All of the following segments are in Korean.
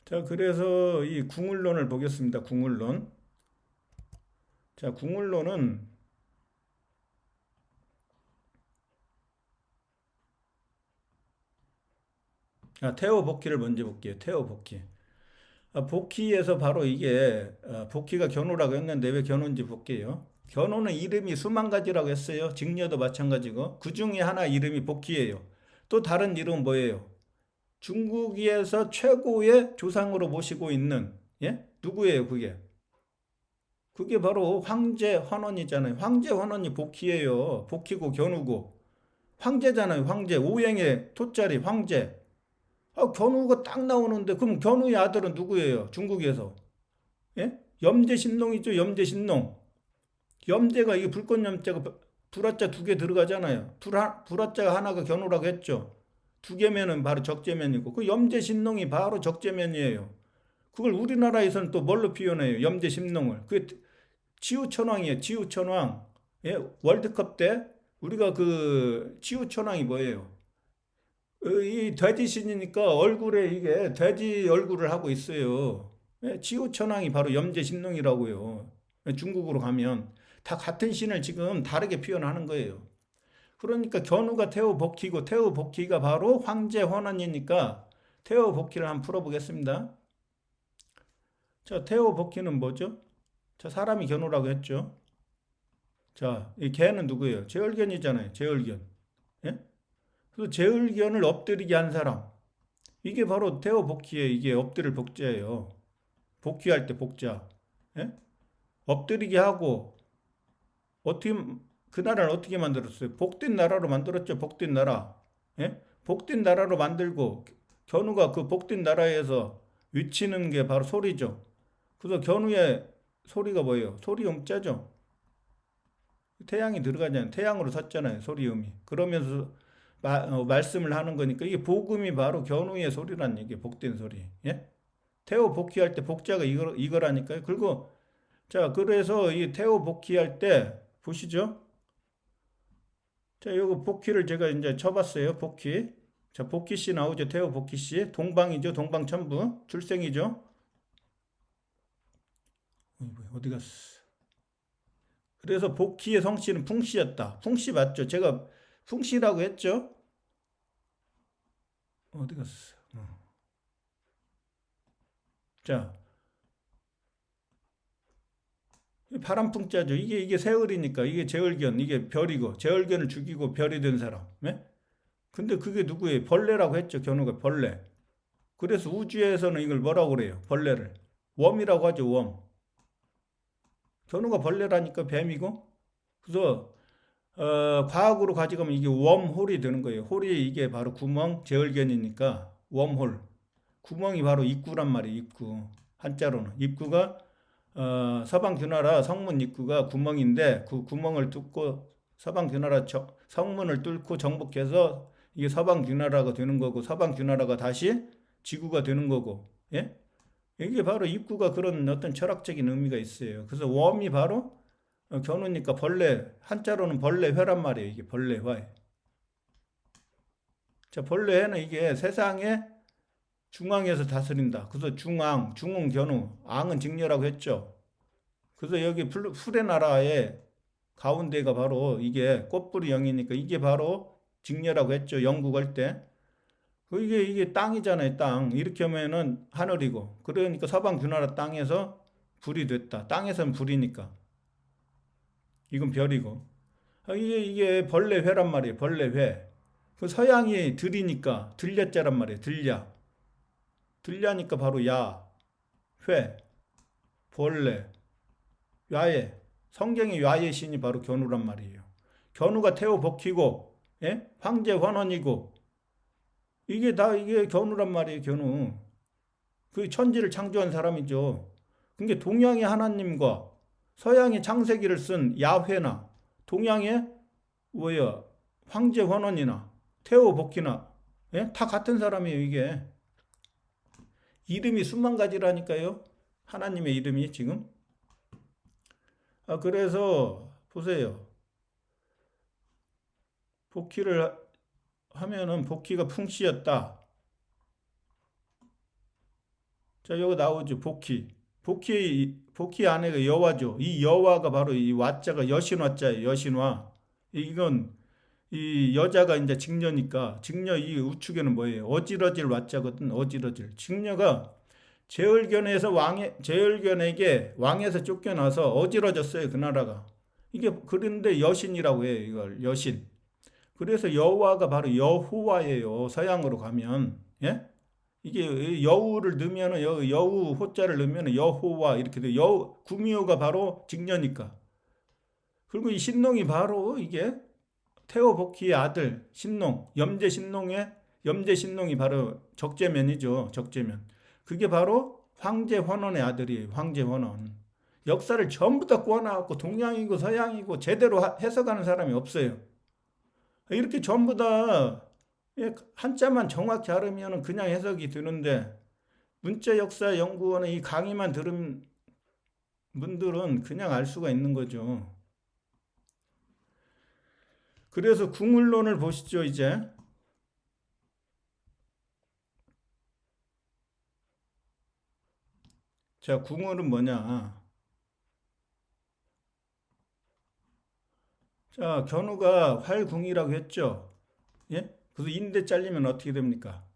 자, 그래서 이 궁을론을 보겠습니다. 궁을론. 자, 궁을론은 태호 복귀를 먼저 볼게요. 태호 복귀. 복귀에서 바로 이게 복귀가 견우라고 했는데 왜 견우인지 볼게요. 견우는 이름이 수만 가지라고 했어요. 직녀도 마찬가지고 그 중에 하나 이름이 복귀예요. 또 다른 이름은 뭐예요? 중국에서 최고의 조상으로 모시고 있는 예? 누구예요, 그게? 그게 바로 황제 환원이잖아요. 황제 환원이 복희예요. 복희고 견우고 황제잖아요. 황제 오행의 토자리 황제. 견우가 딱 나오는데 그럼 견우의 아들은 누구예요? 중국에서. 예? 염제신농이죠. 염제신농. 염제가 이게 불꽃염자가 불화자 두 개 들어가잖아요. 불화자가 하나가 견우라고 했죠. 두 개면은 바로 적재면이고 그 염제신농이 바로 적재면이에요. 그걸 우리나라에서는 또 뭘로 표현해요? 염제신농을. 그게 치우천왕이에요. 치우천왕. 예? 월드컵 때 우리가 그 치우천왕이 뭐예요? 이 돼지신이니까 얼굴에 이게 돼지 얼굴을 하고 있어요. 예? 치우천왕이 바로 염제신농이라고요. 중국으로 가면 다 같은 신을 지금 다르게 표현하는 거예요. 그러니까 견우가 태호복희고 태호복희가 바로 황제 환원이니까 태호복희를 한번 풀어보겠습니다. 자, 태호복희는 뭐죠? 자, 사람이 견우라고 했죠. 자, 이 개는 누구예요? 제얼견이잖아요. 제얼견. 예? 그래서 제얼견을 엎드리게 한 사람. 이게 바로 태호 복희의 이게 엎드릴 복자예요. 복귀할 때 복자. 예? 엎드리게 하고 어떻게 그 나라를 어떻게 만들었어요? 복된 나라로 만들었죠. 복된 나라. 예? 복된 나라로 만들고 견우가 그 복된 나라에서 외치는 게 바로 소리죠. 그래서 견우의 소리가 뭐예요? 소리 음자죠. 태양이 들어가잖아요. 태양으로 섰잖아요. 소리음이. 그러면서 말씀을 하는 거니까 이게 복음이 바로 견우의 소리란 얘기예요. 복된 소리. 예? 태호 복귀할 때 복자가 이거라니까요. 그리고 자, 그래서 이 태호 복귀할 때 보시죠. 자, 요거 복귀를 제가 이제 쳐봤어요. 복귀. 자, 복귀 씨 나오죠. 태호 복귀 씨. 동방이죠. 동방천부. 출생이죠. 어디 갔어? 그래서 복희의 성씨는 풍씨였다. 풍씨 맞죠? 제가 풍씨라고 했죠? 어디 갔어? 자, 파란풍자죠. 이게 세월이니까 이게 제얼견, 이게 별이고 제얼견을 죽이고 별이 된 사람. 네? 근데 그게 누구예요? 벌레라고 했죠. 견우가 벌레. 그래서 우주에서는 이걸 뭐라고 그래요? 벌레를 웜이라고 하죠. 웜. 견우가 벌레라니까 뱀이고. 그래서 과학으로 가져가면 이게 웜홀이 되는 거예요. 홀이 이게 바로 구멍, 제얼견이니까 웜홀. 구멍이 바로 입구란 말이에요. 입구. 한자로는 입구가 서방 주나라 성문 입구가 구멍인데 그 구멍을 뚫고 서방 주나라 성문을 뚫고 정복해서 이게 서방 주나라가 되는 거고 서방 주나라가 다시 지구가 되는 거고 예? 이게 바로 입구가 그런 어떤 철학적인 의미가 있어요. 그래서 웜이 바로 견우니까 벌레 한자로는 벌레회란 말이에요. 이게 벌레회. 자, 벌레회는 이게 세상에 중앙에서 다스린다. 그래서 중앙, 중흥, 견우, 앙은 직녀라고 했죠. 그래서 여기 풀의 나라의 가운데가 바로 이게 꽃뿌리 영이니까 이게 바로 직녀라고 했죠. 영국 할 때. 이게 땅이잖아요. 땅. 이렇게 하면은 하늘이고. 그러니까 서방 주나라 땅에서 불이 됐다. 땅에서는 불이니까. 이건 별이고. 이게 벌레회란 말이에요. 벌레회. 그 서양이 들이니까 들려자란 말이에요. 들려. 들려니까 바로 야, 회, 벌레, 야의 성경의 야의 신이 바로 견우란 말이에요. 견우가 태워 벗기고 예? 황제 환원이고 이게 다 이게 견우란 말이에요. 견우. 그 천지를 창조한 사람이죠. 그게 동양의 하나님과 서양의 창세기를 쓴 야훼나 동양의 뭐야 황제 환원이나 태워 벗기나 예? 다 같은 사람이에요. 이게 이름이 수만 가지라니까요. 하나님의 이름이 지금. 그래서 보세요. 복귀를 하면은 복귀가 풍씨였다. 자, 여기 나오죠. 복희. 복희 안에가 여화죠. 이 여화가 바로 이 와자가 여신화자예요. 여신화. 이건 이 여자가 이제 직녀니까 직녀 이 우축에는 뭐예요? 어지러질 와자거든. 어지러질. 직녀가 제열견에게 왕에서 쫓겨나서 어지러졌어요. 그 나라가. 이게 그런데 여신이라고 해요. 이걸 여신. 그래서 여호와가 바로 여호와예요. 서양으로 가면. 예? 이게 여우를 넣으면은 여우 호자를 넣으면 여호와 이렇게 돼. 구미호가 바로 직녀니까. 그리고 이 신농이 바로 이게 태오복희의 아들 신농, 염제 신농이 바로 적재면이죠. 적재면. 그게 바로 황제 환원의 아들이에요. 황제 환원. 역사를 전부 다 꼬아나갖고 동양이고 서양이고 제대로 해석하는 사람이 없어요. 이렇게 전부 다 한자만 정확히 알으면 그냥 해석이 되는데 문자역사연구원의 이 강의만 들은 분들은 그냥 알 수가 있는 거죠. 그래서 궁을론을 보시죠, 이제. 자, 궁을은 뭐냐. 자, 견우가 활궁이라고 했죠. 예? 그래서 인대 잘리면 어떻게 됩니까?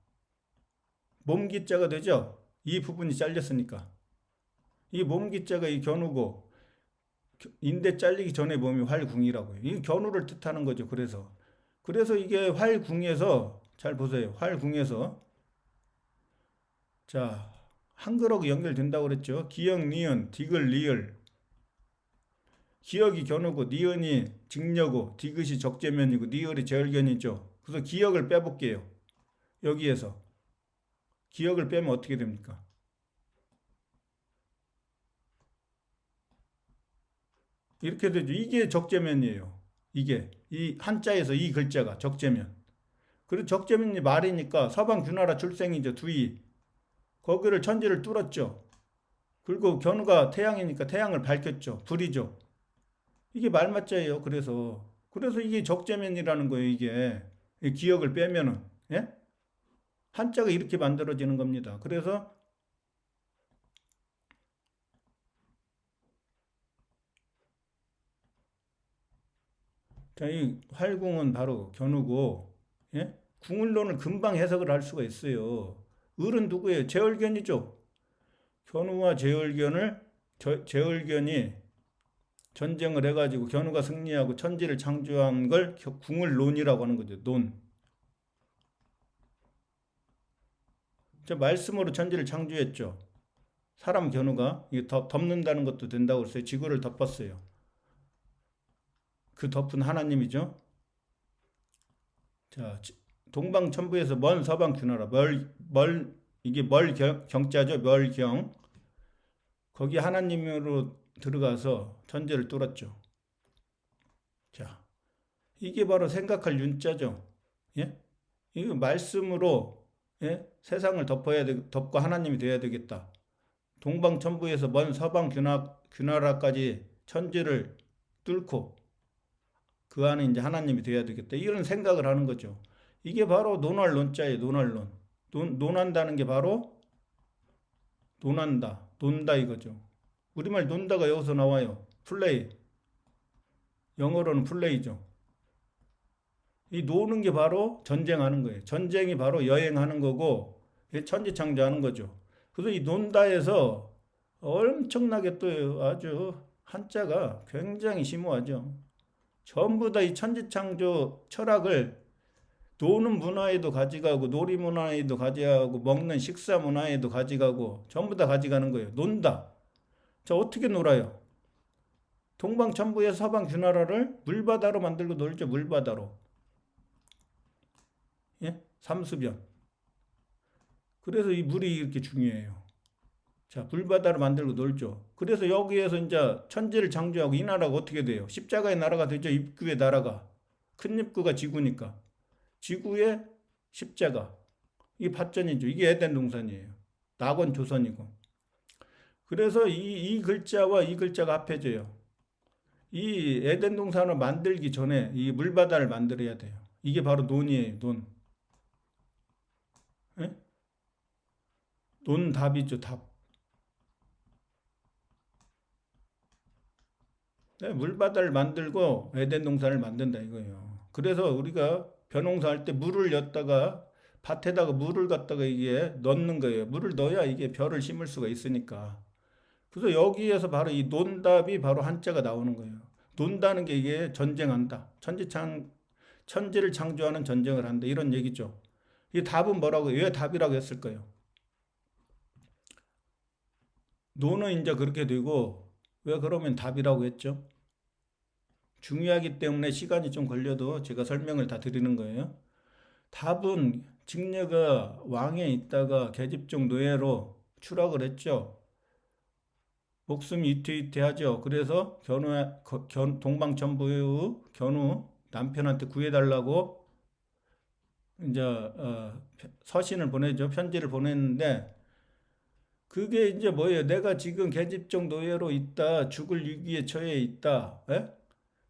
몸기자가 되죠? 이 부분이 잘렸으니까. 이 몸기자가 이 견우고, 인대 잘리기 전에 몸이 활궁이라고요. 이 견우를 뜻하는 거죠. 그래서 이게 활궁에서 잘 보세요. 활궁에서 자 한글하고 연결된다고 그랬죠. 기역, 니은, 디귿, 리을. 기역이 견우고 니은이 직녀고 디귿이 적재면이고 리을이 제얼견이죠. 그래서 기역을 빼볼게요. 여기에서 기역을 빼면 어떻게 됩니까? 이렇게 되죠. 이게 적재면이에요. 이게 이 한자에서 이 글자가 적재면. 그리고 적재면이 말이니까 서방 규나라 출생이죠. 두이. 거기를 천지를 뚫었죠. 그리고 견우가 태양이니까 태양을 밝혔죠. 불이죠. 이게 말맞자예요. 그래서 이게 적재면이라는 거예요. 이게 이 기억을 빼면은 예? 한자가 이렇게 만들어지는 겁니다. 그래서 자, 이 활궁은 바로 견우고 예? 궁을론을 금방 해석을 할 수가 있어요. 을은 누구예요? 제얼견이죠. 견우와 제얼견이 전쟁을 해가지고 견우가 승리하고 천지를 창조한 걸 궁을론이라고 하는 거죠. 논. 저 말씀으로 천지를 창조했죠. 사람 견우가 이게 덮는다는 것도 된다고 그랬어요. 지구를 덮었어요. 그 덮은 하나님이죠. 자, 동방천부에서 먼 서방 귀나라 이게 멀경자죠. 멀경. 거기 하나님으로 들어가서 천지를 뚫었죠. 자, 이게 바로 생각할 윤자죠. 예? 이거 말씀으로 예? 세상을 덮고 하나님이 되어야 되겠다. 동방천부에서 먼 서방 귀나라까지 천지를 뚫고 그 안에 이제 하나님이 되어야 되겠다. 이런 생각을 하는 거죠. 이게 바로 논할 논자예요. 논할 논. 논한다는 게 바로 논한다. 논다 이거죠. 우리말 논다가 여기서 나와요. 플레이. 영어로는 플레이죠. 이 노는 게 바로 전쟁하는 거예요. 전쟁이 바로 여행하는 거고 천지창조하는 거죠. 그래서 이 논다에서 엄청나게 또 아주 한자가 굉장히 심오하죠. 전부 다 이 천지창조 철학을 노는 문화에도 가져가고 놀이 문화에도 가져가고 먹는 식사 문화에도 가져가고 전부 다 가져가는 거예요. 논다. 자, 어떻게 놀아요? 동방천부의 서방 귀나라를 물바다로 만들고 놀죠. 물바다로. 예? 삼수변. 그래서 이 물이 이렇게 중요해요. 자, 물바다로 만들고 놀죠. 그래서 여기에서 이제 천지를 창조하고 이 나라가 어떻게 돼요? 십자가의 나라가 되죠. 입구의 나라가. 큰 입구가 지구니까. 지구의 십자가. 이게 밭전이죠. 이게 에덴 동산이에요. 낙원 조선이고. 그래서 이 글자와 이 글자가 합해져요. 이 에덴 동산을 만들기 전에 이 물바다를 만들어야 돼요. 이게 바로 논이에요. 논. 예? 논답이죠, 답. 네, 물바다를 만들고 에덴 동산을 만든다 이거예요. 그래서 우리가 벼농사 할 때 물을 였다가 밭에다가 물을 갖다가 이게 넣는 거예요. 물을 넣어야 이게 벼를 심을 수가 있으니까. 그래서 여기에서 바로 이 논답이 바로 한자가 나오는 거예요. 논다는 게 이게 전쟁한다. 천지를 창조하는 전쟁을 한다. 이런 얘기죠. 이 답은 뭐라고, 왜 답이라고 했을까요? 논은 이제 그렇게 되고, 왜 그러면 답이라고 했죠? 중요하기 때문에 시간이 좀 걸려도 제가 설명을 다 드리는 거예요. 답은 직녀가 왕에 있다가 계집종 노예로 추락을 했죠. 목숨이 위태위태하죠. 그래서 동방천부의 견우 남편한테 구해달라고 이제 서신을 보내죠. 편지를 보냈는데 그게 이제 뭐예요? 내가 지금 계집종 노예로 있다, 죽을 위기에 처해 있다. 예?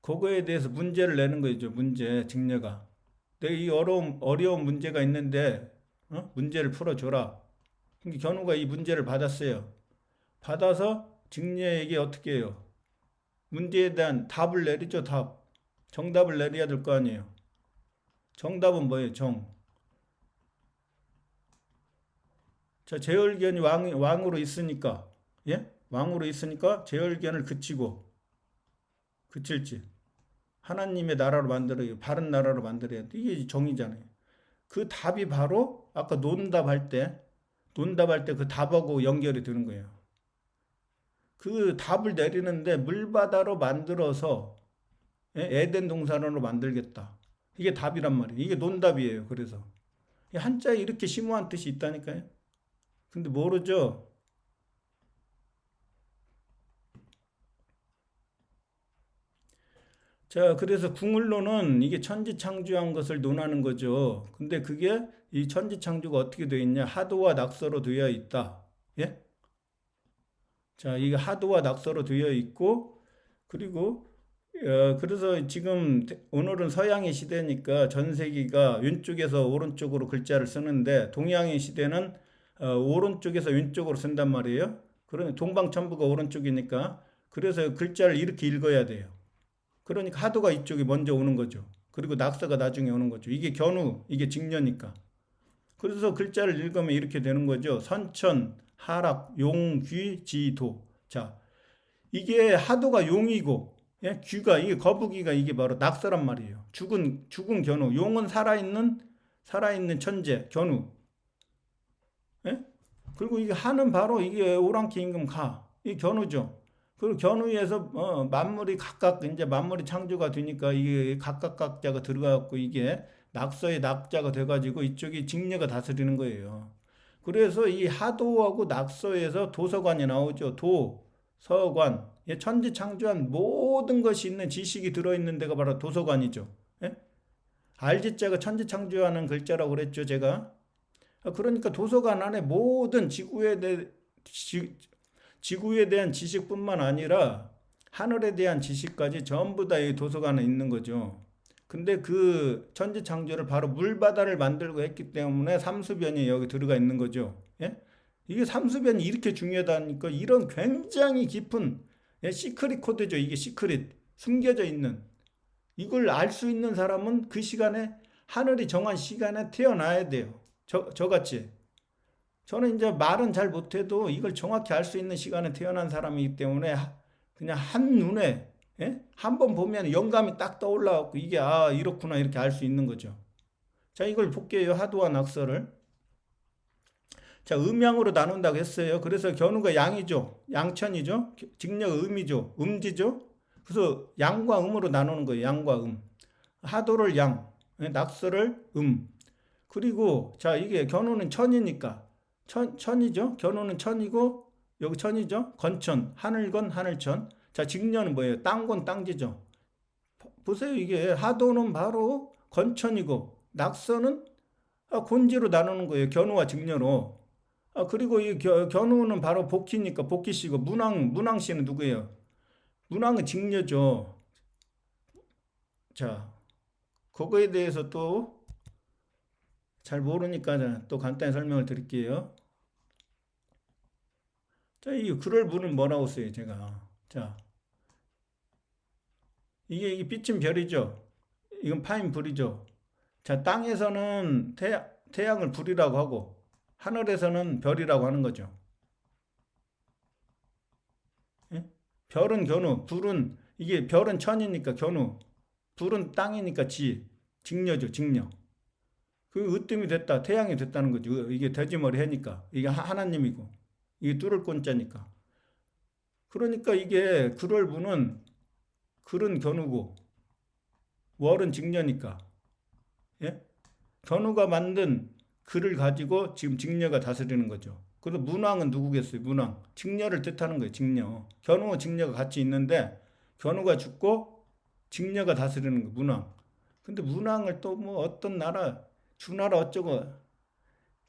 그거에 대해서 문제를 내는 거죠. 문제, 직녀가. 내가 이 어려운 문제가 있는데, 문제를 풀어줘라. 그러니까 견우가 이 문제를 받았어요. 받아서 직녀에게 어떻게 해요? 문제에 대한 답을 내리죠, 답. 정답을 내려야 될 거 아니에요. 정답은 뭐예요, 정. 자, 제열견이 왕으로 있으니까, 예? 왕으로 있으니까 제열견을 그칠지. 하나님의 나라로 만들어요. 바른 나라로 만들어야 돼. 이게 정의잖아요. 그 답이 바로 아까 논답할 때 그 답하고 연결이 되는 거예요. 그 답을 내리는데 물바다로 만들어서 에덴 동산으로 만들겠다. 이게 답이란 말이에요. 이게 논답이에요. 그래서 한자에 이렇게 심오한 뜻이 있다니까요. 근데 모르죠. 자, 그래서 궁을로는 이게 천지창조한 것을 논하는 거죠. 근데 그게 이 천지창조가 어떻게 되어 있냐? 하도와 낙서로 되어 있다. 예? 자, 이게 하도와 낙서로 되어 있고, 그리고 그래서 지금 오늘은 서양의 시대니까 전 세계가 왼쪽에서 오른쪽으로 글자를 쓰는데 동양의 시대는 오른쪽에서 왼쪽으로 쓴단 말이에요. 그러니 동방천부가 오른쪽이니까 그래서 글자를 이렇게 읽어야 돼요. 그러니까 하도가 이쪽이 먼저 오는 거죠. 그리고 낙서가 나중에 오는 거죠. 이게 견우, 이게 직녀니까. 그래서 글자를 읽으면 이렇게 되는 거죠. 선천, 하락, 용, 귀, 지, 도. 자, 이게 하도가 용이고, 예? 귀가, 이게 거북이가 이게 바로 낙서란 말이에요. 죽은 견우. 용은 살아있는 천재, 견우. 예? 그리고 이게 하는 바로 이게 오랑캐 임금 가. 이 견우죠. 그리고 견우에서 만물이 각각 이제 만물이 창조가 되니까 이게 각각 각자가 들어가고 이게 낙서의 낙자가 돼가지고 이쪽이 직녀가 다스리는 거예요. 그래서 이 하도하고 낙서에서 도서관이 나오죠. 도서관. 천지창조한 모든 것이 있는 지식이 들어있는 데가 바로 도서관이죠. 예? 알지자가 천지창조하는 글자라고 그랬죠, 제가. 그러니까 도서관 안에 모든 지구에 대한 지식뿐만 아니라 하늘에 대한 지식까지 전부 다 이 도서관에 있는 거죠. 근데 그 천지창조를 바로 물바다를 만들고 했기 때문에 삼수변이 여기 들어가 있는 거죠. 예? 이게 삼수변이 이렇게 중요하다니까 이런 굉장히 깊은 시크릿 코드죠. 이게 시크릿 숨겨져 있는 이걸 알 수 있는 사람은 그 시간에 하늘이 정한 시간에 태어나야 돼요. 저같이. 저는 이제 말은 잘 못해도 이걸 정확히 알 수 있는 시간에 태어난 사람이기 때문에 그냥 한눈에 한 번 보면 영감이 딱 떠올라갖고 이게 이렇구나 이렇게 알 수 있는 거죠. 자, 이걸 볼게요. 하도와 낙서를. 자, 음양으로 나눈다고 했어요. 그래서 견우가 양이죠. 양천이죠. 직녀가 음이죠. 음지죠. 그래서 양과 음으로 나누는 거예요. 양과 음. 하도를 양, 낙서를 음. 그리고 자, 이게 견우는 천이니까 천이죠. 견우는 천이고 여기 천이죠. 건천, 하늘건 하늘천. 자, 직녀는 뭐예요? 땅건 땅지죠. 보세요. 이게 하도는 바로 건천이고 낙서는 곤지로 나누는 거예요. 견우와 직녀로. 그리고 이 견우는 바로 복희니까 복희씨고 문왕씨는 누구예요? 문왕은 직녀죠. 자, 그거에 대해서 또 잘 모르니까 또 간단히 설명을 드릴게요. 자, 이 그럴 문은 뭐라고 써요, 제가. 자, 이게 빛은 별이죠. 이건 파인 불이죠. 자, 땅에서는 태양을 불이라고 하고, 하늘에서는 별이라고 하는 거죠. 예? 별은 견우, 불은, 이게 별은 천이니까 견우, 불은 땅이니까 직녀죠, 직녀. 그 으뜸이 됐다, 태양이 됐다는 거죠. 이게 돼지머리 해니까. 이게 하나님이고, 이게 뚫을 꼰자니까. 그러니까 이게 그럴 분은 글은 견우고, 월은 직녀니까. 예? 견우가 만든 글을 가지고 지금 직녀가 다스리는 거죠. 그래서 문왕은 누구겠어요? 문왕. 직녀를 뜻하는 거예요. 직녀. 견우와 직녀가 같이 있는데 견우가 죽고 직녀가 다스리는 거예요. 문왕. 근데 문왕을 또 뭐 어떤 나라 주나라 어쩌고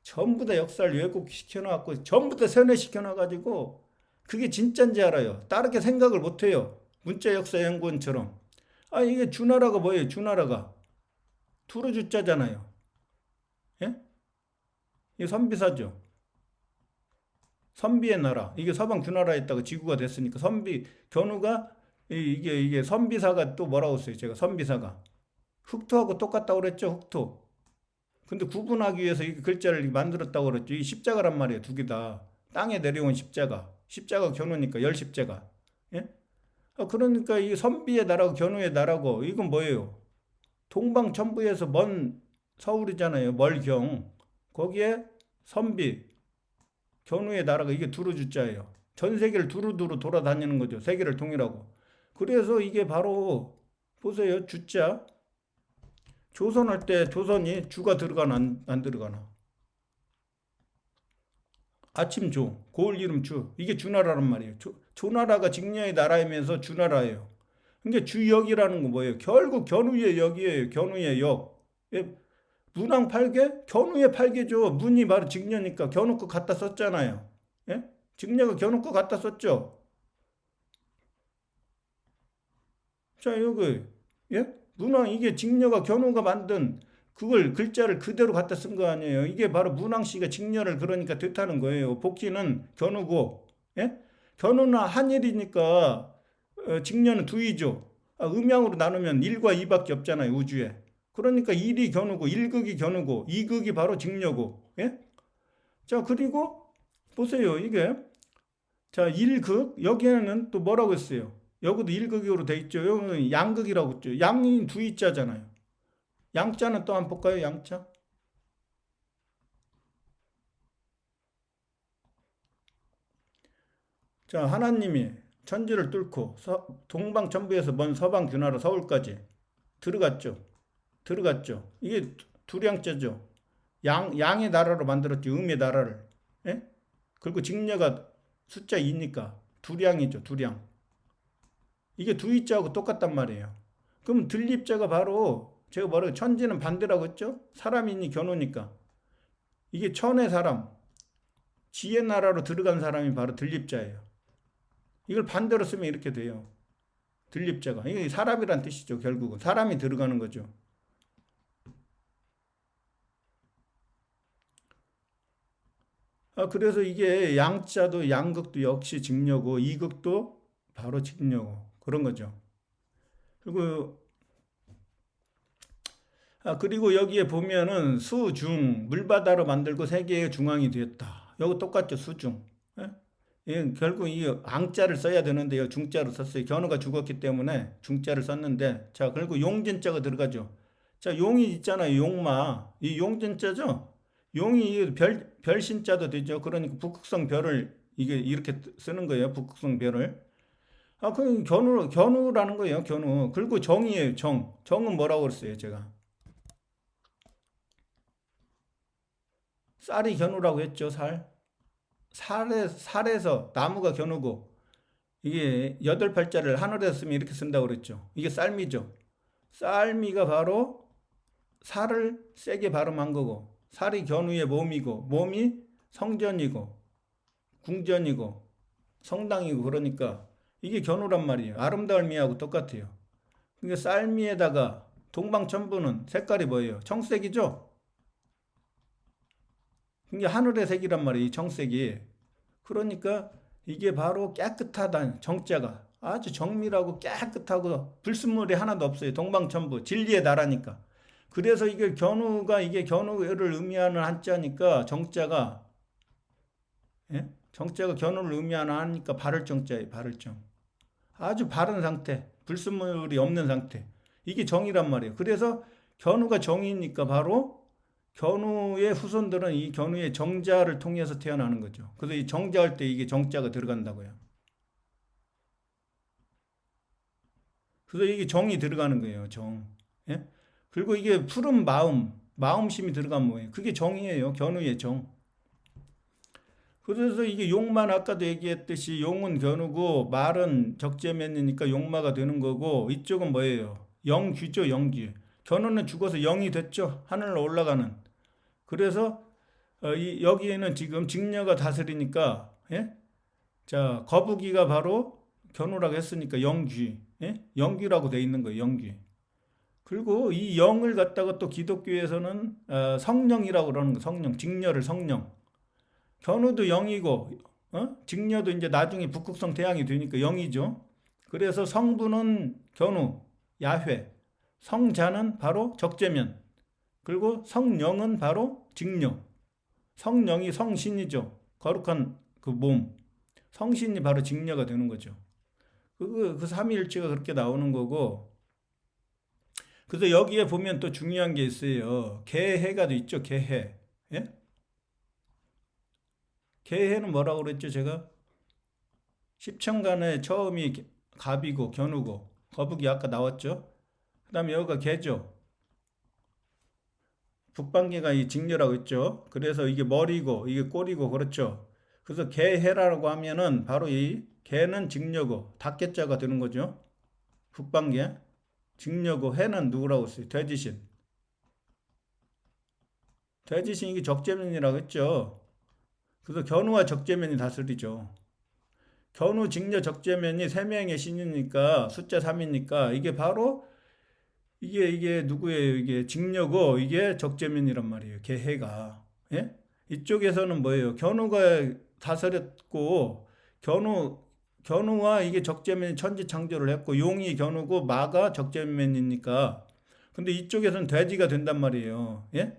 전부 다 역사를 왜곡시켜놔갖고 전부 다 세뇌시켜놔가지고 그게 진짜인지 알아요. 다르게 생각을 못해요. 문자역사연구원처럼. 아, 이게 주나라가 뭐예요? 주나라가 투르주자잖아요. 예? 이게 선비사죠. 선비의 나라. 이게 서방 주나라에 있다가 지구가 됐으니까 선비 견우가 이게 선비사가 또 뭐라고 써요? 제가 선비사가 흑토하고 똑같다고 그랬죠. 흑토. 근데 구분하기 위해서 이 글자를 만들었다고 그랬죠. 이 십자가란 말이에요. 두 개 다. 땅에 내려온 십자가. 십자가 견우니까 열 십자가. 예? 그러니까 이 선비의 나라고 견우의 나라고 이건 뭐예요? 동방천부에서 먼 서울이잖아요. 멀경. 거기에 선비, 견우의 나라가 이게 두루주자예요. 전 세계를 두루두루 돌아다니는 거죠. 세계를 통일하고. 그래서 이게 바로 보세요. 주자. 조선할 때 조선이 주가 들어가나 안 들어가나. 아침조, 고을 이름 주. 이게 주나라란 말이에요. 조나라가 직녀의 나라이면서 주나라예요. 그러니까 주역이라는 건 뭐예요? 결국 견우의 역이에요. 견우의 역. 예, 문왕 팔계? 견우의 팔계죠. 문이 바로 직녀니까 견우 거 갖다 썼잖아요. 예? 직녀가 견우 거 갖다 썼죠. 자, 여기 예? 문왕 이게 직녀가 견우가 만든 그걸 글자를 그대로 갖다 쓴 거 아니에요. 이게 바로 문왕씨가 직녀를 그러니까 뜻하는 거예요. 복희는 견우고, 예? 견우는 한일이니까 직녀는 두이죠. 음양으로 나누면 1과 2밖에 없잖아요. 우주에. 그러니까 1이 견우고 1극이 견우고 2극이 바로 직녀고. 예? 자, 그리고 보세요. 이게 자, 1극 여기에는 또 뭐라고 했어요? 여기도 1극으로 돼 있죠. 여기는 양극이라고 했죠. 양이 두이자잖아요. 양자는 또 한번 볼까요? 양자. 자, 하나님이 천지를 뚫고 동방 천부에서 먼 서방 귀나라 서울까지 들어갔죠. 들어갔죠. 이게 두량자죠. 양의 나라로 만들었죠. 음의 나라를. 예? 그리고 직녀가 숫자 2니까 두량이죠. 두량. 이게 두이자하고 똑같단 말이에요. 그럼 들립자가 바로 제가 뭐라고 천지는 반대라고 했죠? 사람이니 견우니까. 이게 천의 사람, 지의 나라로 들어간 사람이 바로 들립자예요. 이걸 반대로 쓰면 이렇게 돼요. 들립자가. 이게 사람이란 뜻이죠. 결국은. 사람이 들어가는 거죠. 그래서 이게 양자도 양극도 역시 직녀고 이극도 바로 직녀고 그런 거죠. 그리고 여기에 보면은 수중 물바다로 만들고 세계의 중앙이 되었다. 여기 똑같죠. 수중. 예? 결국 이 앙자를 써야 되는데요. 중자로 썼어요. 견우가 죽었기 때문에 중자를 썼는데 자 그리고 용진자가 들어가죠. 자 용이 있잖아요. 용마. 이 용진자죠. 용이 별신자도 되죠. 그러니까 북극성 별을 이게 이렇게 쓰는 거예요. 북극성 별을. 그 견우라는 거예요. 견우. 그리고 정이에요. 정. 정은 뭐라고 그랬어요. 제가. 쌀이 견우라고 했죠. 살에서 나무가 견우고 이게 여덟 팔자를 하늘에서 쓰면 이렇게 쓴다고 그랬죠. 이게 쌀미죠. 쌀미가 바로 살을 세게 발음한 거고 살이 견우의 몸이고 몸이 성전이고 궁전이고 성당이고 그러니까 이게 견우란 말이에요. 아름다울 미하고 똑같아요. 그러니까 쌀미에다가 동방천부는 색깔이 뭐예요? 청색이죠. 이게 하늘의 색이란 말이에요. 이 청색이. 그러니까 이게 바로 깨끗하다. 정자가 아주 정밀하고 깨끗하고 불순물이 하나도 없어요. 동방천부 진리의 나라니까. 그래서 이게 견우가 이게 견우를 의미하는 한자니까 정자가, 예? 정자가 견우를 의미하는 하니까 바를 정자예요. 바를 정. 아주 바른 상태, 불순물이 없는 상태. 이게 정이란 말이에요. 그래서 견우가 정이니까 바로 견우의 후손들은 이 견우의 정자를 통해서 태어나는 거죠. 그래서 이 정자할 때 이게 정자가 들어간다고요. 그래서 이게 정이 들어가는 거예요. 정. 예? 그리고 이게 푸른 마음, 마음심이 들어간 뭐예요? 그게 정이에요. 견우의 정. 그래서 이게 용만 아까도 얘기했듯이 용은 견우고 말은 적재면이니까 용마가 되는 거고 이쪽은 뭐예요? 영귀죠, 영귀. 견우는 죽어서 영이 됐죠. 하늘로 올라가는. 그래서 여기에는 지금 직녀가 다스리니까, 예? 자, 거북이가 바로 견우라고 했으니까 영귀. 예? 영귀라고 돼 있는 거예요. 영귀. 그리고 이 영을 갖다가 또 기독교에서는 성령이라고 그러는 거. 성령. 직녀를 성령. 견우도 영이고, 직녀도 이제 나중에 북극성 태양이 되니까 영이죠. 그래서 성부는 견우, 야훼. 성자는 바로 적재면. 그리고 성령은 바로 직녀. 성령이 성신이죠. 거룩한 그 몸. 성신이 바로 직녀가 되는 거죠. 그 삼위일체가 그렇게 나오는 거고. 그래서 여기에 보면 또 중요한 게 있어요. 개해가 있죠. 개해. 예? 개해는 뭐라고 그랬죠, 제가? 십천간에 처음이 갑이고 견우고 거북이 아까 나왔죠. 그다음에 여기가 개죠. 북방개가 이 직녀라고 했죠. 그래서 이게 머리고 이게 꼬리고 그렇죠. 그래서 개해라고 하면은 바로 이 개는 직녀고 닭개자가 되는 거죠. 북방개 직녀고 해는 누구라고 했어요? 돼지신. 돼지신 이게 적재면이라고 했죠. 그래서 견우와 적재면이 다스리죠. 견우, 직녀, 적재면이 세 명의 신이니까 숫자 3이니까 이게 바로 이게 누구예요? 이게 직녀고 이게 적재면이란 말이에요. 개해가. 예? 이쪽에서는 뭐예요? 견우가 다스렸고 견우와 이게 적재면이 천지 창조를 했고 용이 견우고 마가 적재면이니까 근데 이쪽에서는 돼지가 된단 말이에요. 예?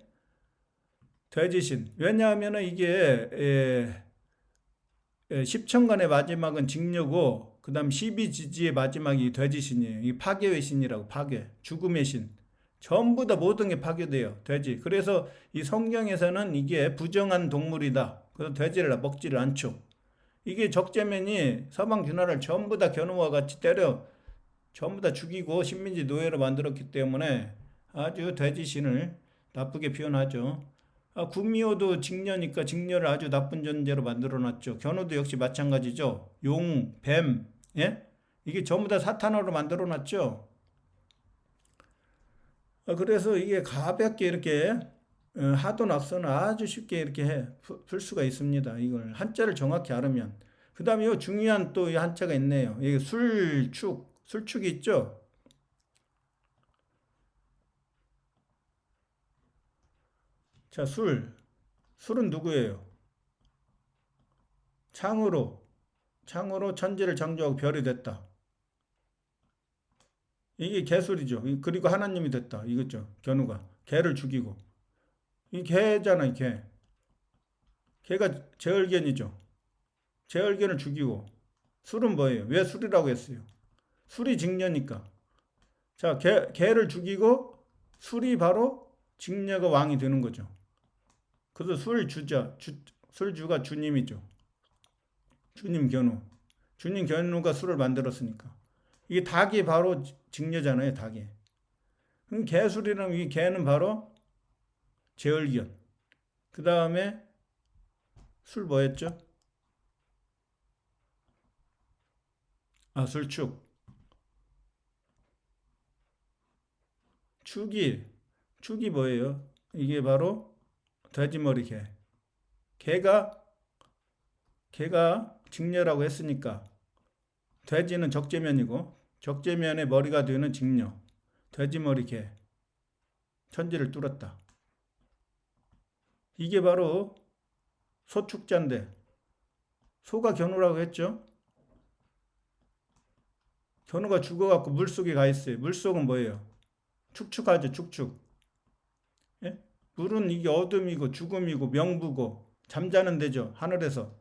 돼지신. 왜냐하면은 이게 십천간의 마지막은 직녀고 그다음 십이지지의 마지막이 돼지신이에요. 이 파괴의 신이라고 파괴, 죽음의 신. 전부 다 모든 게 파괴돼요. 돼지. 그래서 이 성경에서는 이게 부정한 동물이다. 그래서 돼지를 먹지를 않죠. 이게 적재면이 서방 준하를 전부 다 견우와 같이 때려 전부 다 죽이고 식민지 노예로 만들었기 때문에 아주 돼지신을 나쁘게 표현하죠. 구미호도 직녀니까 직녀를 아주 나쁜 존재로 만들어놨죠. 견우도 역시 마찬가지죠. 용, 뱀, 예? 이게 전부 다 사탄으로 만들어놨죠. 그래서 이게 가볍게 이렇게 하도 낙서는 아주 쉽게 이렇게 풀 수가 있습니다. 이걸 한자를 정확히 알으면. 그 다음에 이 중요한 또 이 한자가 있네요. 이게 술축이 있죠. 자, 술은 누구예요? 창으로 천지를 창조하고 별이 됐다. 이게 개술이죠. 그리고 하나님이 됐다. 이거죠. 견우가 개를 죽이고 이 개잖아요. 개. 개가 제얼견이죠. 제얼견을 죽이고 술은 뭐예요? 왜 술이라고 했어요? 술이 직녀니까. 자, 개를 죽이고 술이 바로 직녀가 왕이 되는 거죠. 그래서 술주가 주님이죠. 주님 견우. 주님 견우가 술을 만들었으니까. 이게 닭이 바로 직녀잖아요, 닭이. 그럼 개술이라면 이 개는 바로 제얼기현. 그 다음에 술 뭐였죠? 술축. 축이 뭐예요? 이게 바로 돼지머리 개. 개가 직녀라고 했으니까 돼지는 적재면이고 적재면의 머리가 되는 직녀. 돼지머리 개. 천지를 뚫었다. 이게 바로 소축자인데 소가 견우라고 했죠. 견우가 죽어갖고 물속에 가 있어요. 물속은 뭐예요? 축축하죠, 축축. 예? 물은 이게 어둠이고 죽음이고 명부고 잠자는 데죠, 하늘에서.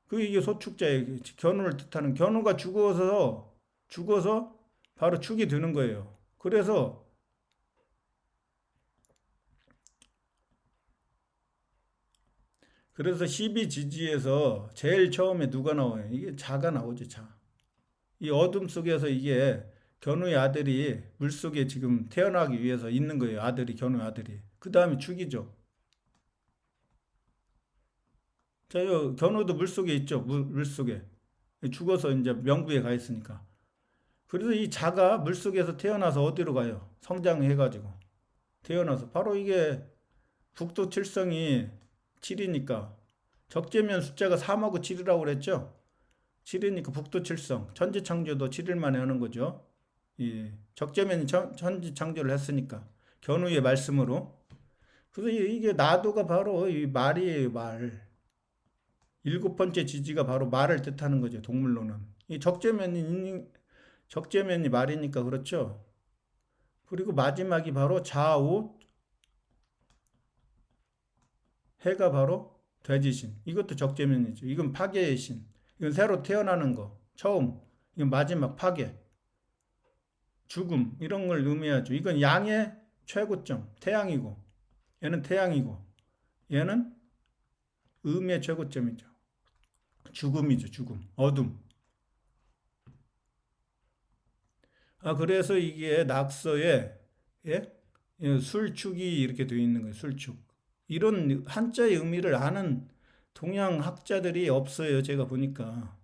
그 이게 소축자예요. 견우를 뜻하는 견우가 죽어서 바로 축이 드는 거예요. 그래서 12지지에서 제일 처음에 누가 나와요? 이게 자가 나오죠, 자. 이 어둠 속에서 이게 견우의 아들이 물속에 지금 태어나기 위해서 있는 거예요. 아들이, 견우의 아들이. 그 다음에 죽이죠. 자, 견우도 물속에 있죠. 물속에. 죽어서 이제 명부에 가 있으니까. 그래서 이 자가 물속에서 태어나서 어디로 가요? 성장해가지고. 태어나서. 바로 이게 북두 칠성이 7이니까. 적재면 숫자가 3하고 7이라고 그랬죠? 7이니까 북두 칠성. 천지창조도 7일 만에 하는 거죠. 이 적재면이 천지창조를 했으니까. 견우의 말씀으로. 그래서 이게 나도가 바로 이 말이에요, 말. 일곱 번째 지지가 바로 말을 뜻하는 거죠, 동물로는. 이 적재면이 말이니까 그렇죠. 그리고 마지막이 바로 좌우 해가 바로 돼지신. 이것도 적재면이죠. 이건 파괴의 신. 이건 새로 태어나는 거. 처음. 이건 마지막 파괴. 죽음. 이런 걸 의미하죠. 이건 양의 최고점. 태양이고. 얘는 태양이고. 얘는 음의 최고점이죠. 죽음이죠. 죽음. 어둠. 그래서 이게 낙서에 예? 술축이 이렇게 되어 있는 거예요. 술축. 이런 한자의 의미를 아는 동양 학자들이 없어요. 제가 보니까.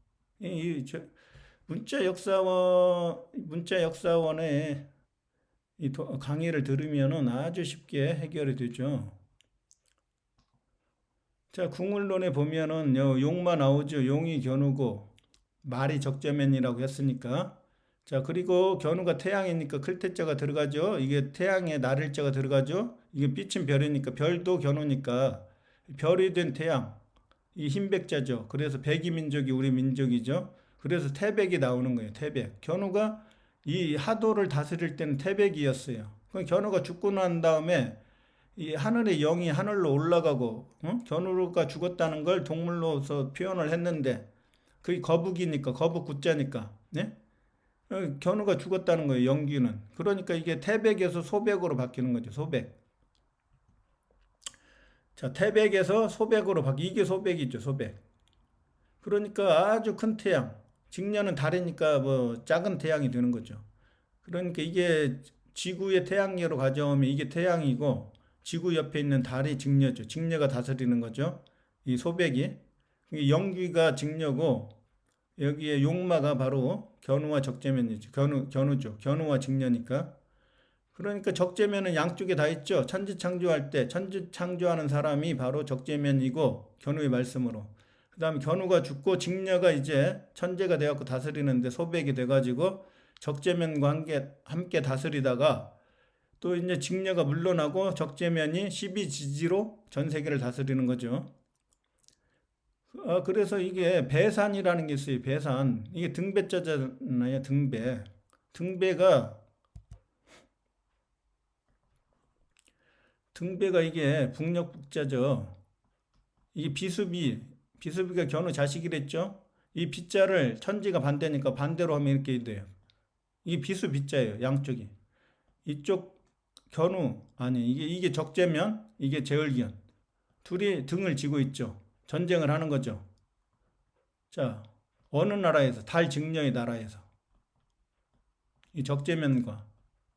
문자 역사원의 강의를 들으면은 아주 쉽게 해결이 되죠. 자, 궁을론에 보면은 용마 나오죠. 용이 견우고 말이 적재면이라고 했으니까. 자, 그리고 견우가 태양이니까 클테자가 들어가죠. 이게 태양에 나를자가 들어가죠. 이게 빛은 별이니까 별도 견우니까 별이 된 태양. 이 흰백자죠. 그래서 백이민족이 우리 민족이죠. 그래서 태백이 나오는 거예요. 태백. 견우가 이 하도를 다스릴 때는 태백이었어요. 그 견우가 죽고 난 다음에 이 하늘의 영이 하늘로 올라가고 견우가 죽었다는 걸 동물로서 표현을 했는데 그게 거북이니까 거북 구자니까 네? 견우가 죽었다는 거예요. 영귀는. 그러니까 이게 태백에서 소백으로 바뀌는 거죠. 소백. 자, 태백에서 소백으로 이게 소백이죠. 소백. 그러니까 아주 큰 태양. 직녀는 달이니까 뭐 작은 태양이 되는 거죠. 그러니까 이게 지구의 태양계로 가져오면 이게 태양이고 지구 옆에 있는 달이 직녀죠. 직녀가 다스리는 거죠. 이 소백이. 영귀가 직녀고 여기에 용마가 바로 견우와 적재면이죠. 견우죠. 견우와 직녀니까. 그러니까 적재면은 양쪽에 다 있죠. 천지창조할 때 천지창조하는 사람이 바로 적재면이고 견우의 말씀으로. 그 다음에 견우가 죽고 직녀가 이제 천재가 되어갖고 다스리는데 소백이 돼가지고 적재면과 함께 다스리다가 또 이제 직녀가 물러나고 적재면이 12지지로 전 세계를 다스리는 거죠. 그래서 이게 배산이라는 게 있어요. 배산. 이게 등배자잖아요. 등배. 등배가 이게 북녘북자죠. 이게 비수비가 견우 자식이랬죠. 이 비자를 천지가 반대니까 반대로 하면 이렇게 돼요. 이게 비수비자예요. 양쪽이. 이쪽 견우 아니 이게 적재면 이게 제을기현. 둘이 등을 지고 있죠. 전쟁을 하는 거죠. 자, 어느 나라에서 달 직녀의 나라에서 이 적재면과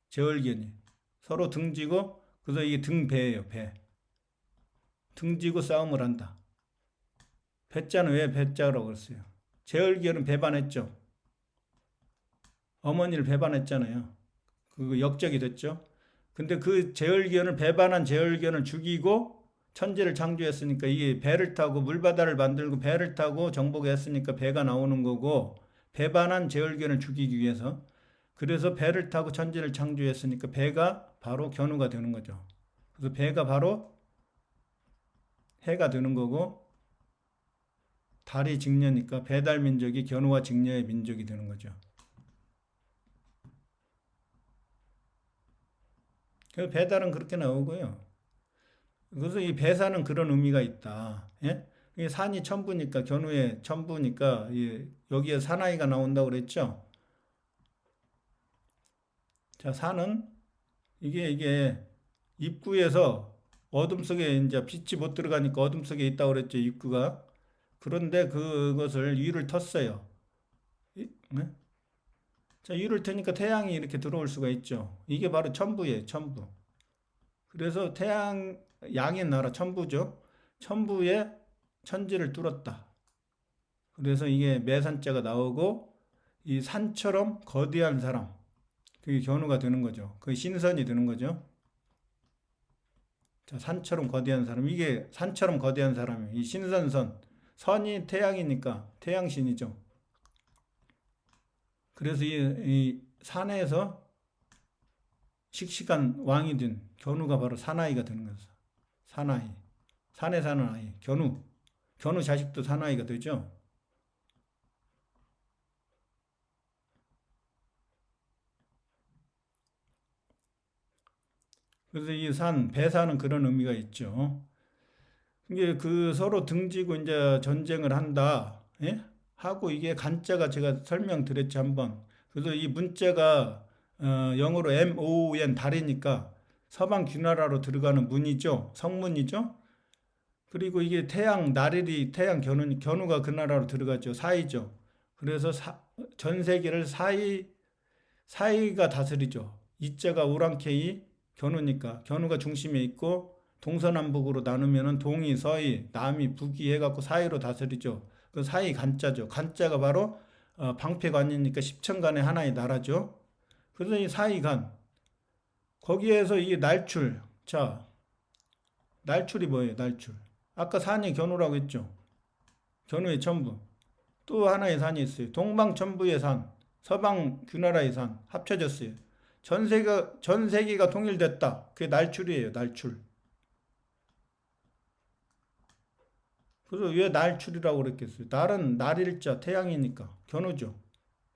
제을기현이 서로 등지고 그래서 이게 등배예요. 배. 등지고 싸움을 한다. 배자는 왜 배자라고 그랬어요? 제을기현은 배반했죠. 어머니를 배반했잖아요. 그 역적이 됐죠. 근데 그 제을기현을 배반한 제을기현을 죽이고 천지를 창조했으니까 이 배를 타고 물바다를 만들고 배를 타고 정복했으니까 배가 나오는 거고 배반한 제을기현을 죽이기 위해서 그래서 배를 타고 천지를 창조했으니까 배가 바로 견우가 되는 거죠. 그래서 배가 바로 해가 되는 거고 달이 직녀니까 배달 민족이 견우와 직녀의 민족이 되는 거죠. 그래서 배달은 그렇게 나오고요. 그래서 이 배사는 그런 의미가 있다. 예? 이 산이 첨부니까 견우의 첨부니까 여기에 사나이가 나온다고 그랬죠. 자, 산은 이게 입구에서 어둠 속에 이제 빛이 못 들어가니까 어둠 속에 있다고 그랬죠. 입구가. 그런데 그것을 위를 텄어요. 네? 자, 위를 트니까 태양이 이렇게 들어올 수가 있죠. 이게 바로 첨부예요. 첨부. 그래서 양의 나라 첨부죠. 첨부에 천지를 뚫었다. 그래서 이게 매산자가 나오고 이 산처럼 거대한 사람, 그게 견우가 되는 거죠. 그 신선이 되는 거죠. 자, 산처럼 거대한 사람, 이게 산처럼 거대한 사람이에요. 이 신선선, 선이 태양이니까 태양신이죠. 그래서 이 산에서 씩씩한 왕이 된 견우가 바로 사나이가 되는 거죠. 사나이, 산에 사는 아이, 견우 자식도 사나이가 되죠. 그래서 이 배사는 그런 의미가 있죠. 이게 그 서로 등지고 이제 전쟁을 한다. 예? 하고 이게 간자가 제가 설명드렸죠, 한번. 그래서 이 문자가 영어로 MON 달이니까 서방 귀나라로 들어가는 문이죠. 성문이죠. 그리고 이게 나릴이 태양 견우가 그 나라로 들어가죠. 사이죠. 그래서 전 세계를 사이가 다스리죠. 이자가 오랑캐이 견우니까 견우가 중심에 있고 동서남북으로 나누면은 동이 서이 남이 북이 해갖고 사이로 다스리죠. 그 사이 간자죠. 간자가 바로 방패관이니까 십천간의 하나의 나라죠. 그래서 이 사이간 거기에서 이 날출. 자, 날출이 뭐예요? 날출. 아까 산이 견우라고 했죠. 견우의 첨부. 또 하나의 산이 있어요. 동방천부의 산, 서방 귀나라의 산 합쳐졌어요. 전 세계가 통일됐다. 그게 날출이에요. 날출. 그래서 왜 날출이라고 그랬겠어요? 날은 날일자 태양이니까 견우죠.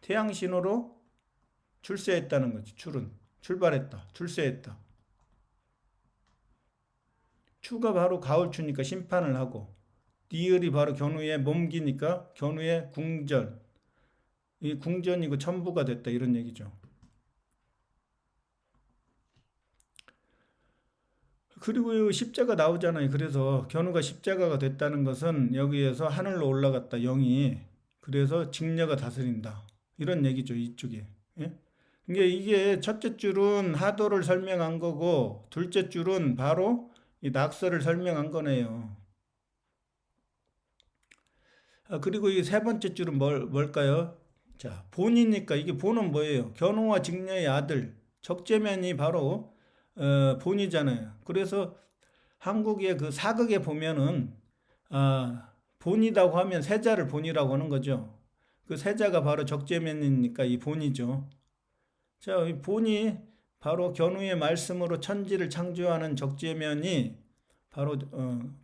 태양 신호로 출세했다는 거지. 출발했다. 출세했다. 추가 바로 가을추니까 심판을 하고 니을이 바로 견우의 몸기니까 견우의 궁전. 이 궁전이고 천부가 됐다 이런 얘기죠. 그리고 십자가 나오잖아요. 그래서 견우가 십자가가 됐다는 것은 여기에서 하늘로 올라갔다 영이. 그래서 직녀가 다스린다. 이런 얘기죠. 이쪽에. 예? 이게 첫째 줄은 하도를 설명한 거고 둘째 줄은 바로 이 낙서를 설명한 거네요. 그리고 이 세 번째 줄은 뭘까요? 자, 본이니까 이게 본은 뭐예요? 견우와 직녀의 아들 적재면이 바로 본이잖아요. 그래서 한국의 그 사극에 보면은 본이라고 하면 세자를 본이라고 하는 거죠. 그 세자가 바로 적재면이니까 이 본이죠. 자, 이 본이 바로 견우의 말씀으로 천지를 창조하는 적재면이 바로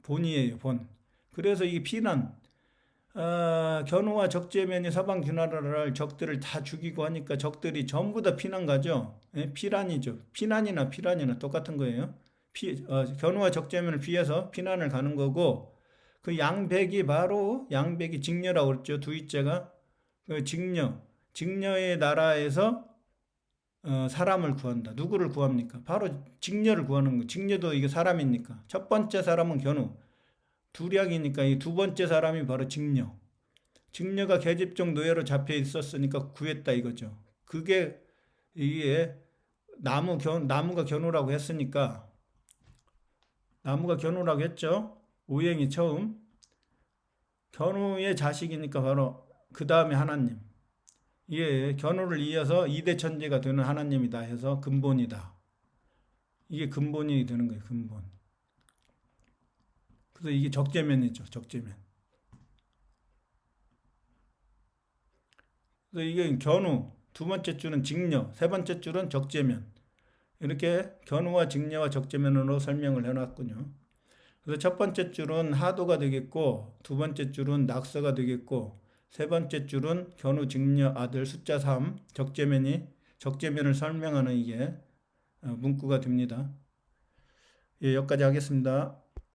본이에요. 본. 그래서 이 피난 견우와 적재면이 서방 귀나라를 적들을 다 죽이고 하니까 적들이 전부 다 피난 가죠. 예? 피란이죠. 피난이나 똑같은 거예요. 견우와 적재면을 피해서 피난을 가는 거고 그 양백이 직녀라고 그랬죠. 두이자가 그 직녀의 나라에서 사람을 구한다. 누구를 구합니까? 바로 직녀를 구하는 거. 직녀도 이게 사람이니까. 첫 번째 사람은 견우. 두량이니까 이 두 번째 사람이 바로 직녀. 직녀가 계집종 노예로 잡혀 있었으니까 구했다 이거죠. 그게 이게 나무가 견우라고 했으니까 나무가 견우라고 했죠. 오행이 처음 견우의 자식이니까 바로 그 다음에 하나님. 이게 견우를 이어서 이대 천재가 되는 하나님이다 해서 근본이다. 이게 근본이 되는 거예요. 근본. 그래서 이게 적재면이죠. 적재면. 그래서 이게 견우, 두 번째 줄은 직녀, 세 번째 줄은 적재면. 이렇게 견우와 직녀와 적재면으로 설명을 해놨군요. 그래서 첫 번째 줄은 하도가 되겠고, 두 번째 줄은 낙서가 되겠고, 세 번째 줄은 견우 직녀 아들 숫자 3, 적재면을 설명하는 이게 문구가 됩니다. 예, 여기까지 하겠습니다.